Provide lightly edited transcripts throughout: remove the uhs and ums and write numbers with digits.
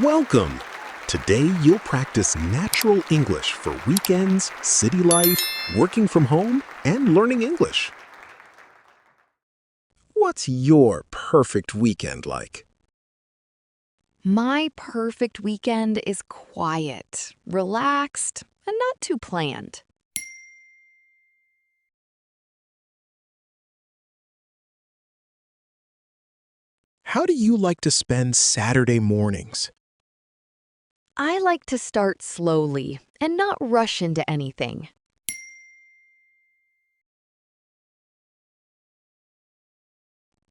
Welcome! Today you'll practice natural English for weekends, city life, working from home, and learning English. What's your perfect weekend like? My perfect weekend is quiet, relaxed, and not too planned. How do you like to spend Saturday mornings? I like to start slowly and not rush into anything.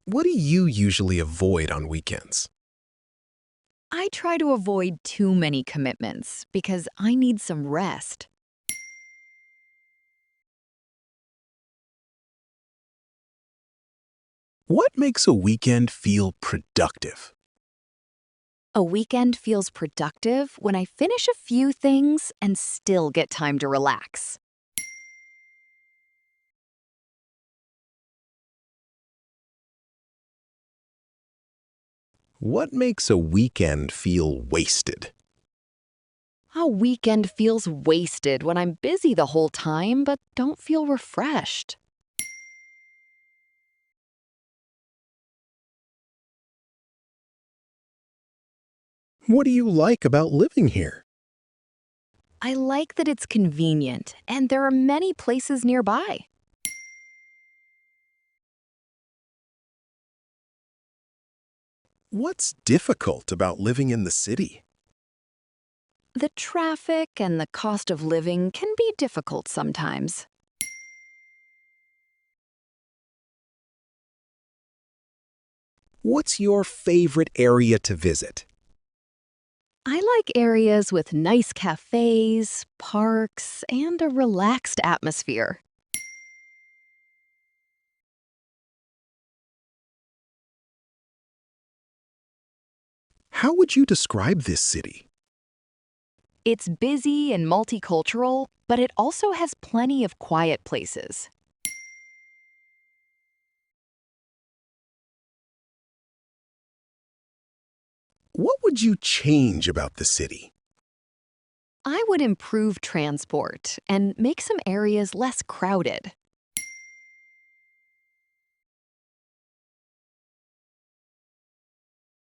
What do you usually avoid on weekends? I try to avoid too many commitments because I need some rest. What makes a weekend feel productive? A weekend feels productive when I finish a few things and still get time to relax. What makes a weekend feel wasted? A weekend feels wasted when I'm busy the whole time but don't feel refreshed. What do you like about living here? I like that it's convenient and there are many places nearby. What's difficult about living in the city? The traffic and the cost of living can be difficult sometimes. What's your favorite area to visit? I like areas with nice cafes, parks, and a relaxed atmosphere. How would you describe this city? It's busy and multicultural, but it also has plenty of quiet places. What would you change about the city? I would improve transport and make some areas less crowded.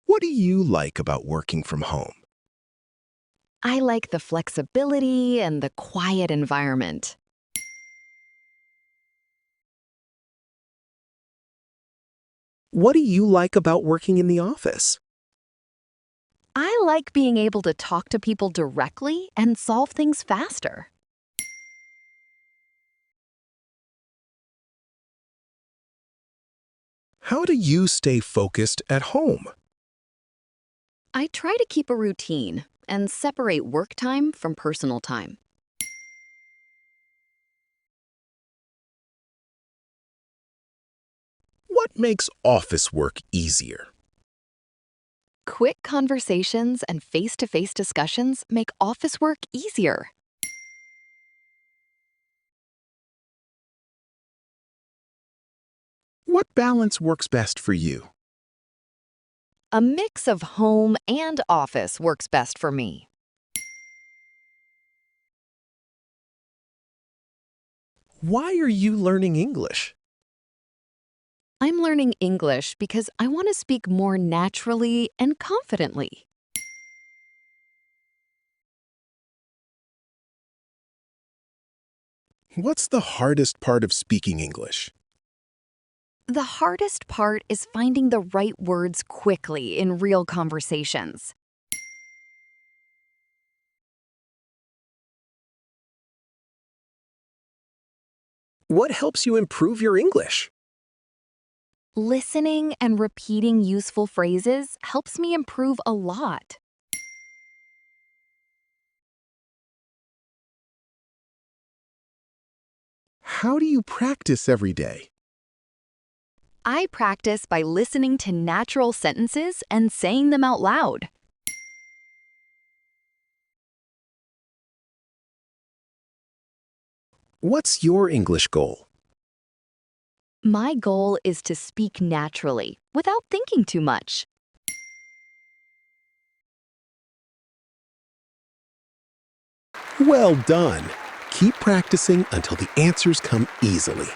What do you like about working from home? I like the flexibility and the quiet environment. What do you like about working in the office? I like being able to talk to people directly and solve things faster. How do you stay focused at home? I try to keep a routine and separate work time from personal time. What makes office work easier? Quick conversations and face-to-face discussions make office work easier. What balance works best for you? A mix of home and office works best for me. Why are you learning English? I'm learning English because I want to speak more naturally and confidently. What's the hardest part of speaking English? The hardest part is finding the right words quickly in real conversations. What helps you improve your English? Listening and repeating useful phrases helps me improve a lot. How do you practice every day? I practice by listening to natural sentences and saying them out loud. What's your English goal? My goal is to speak naturally without thinking too much. Well done. Keep practicing until the answers come easily.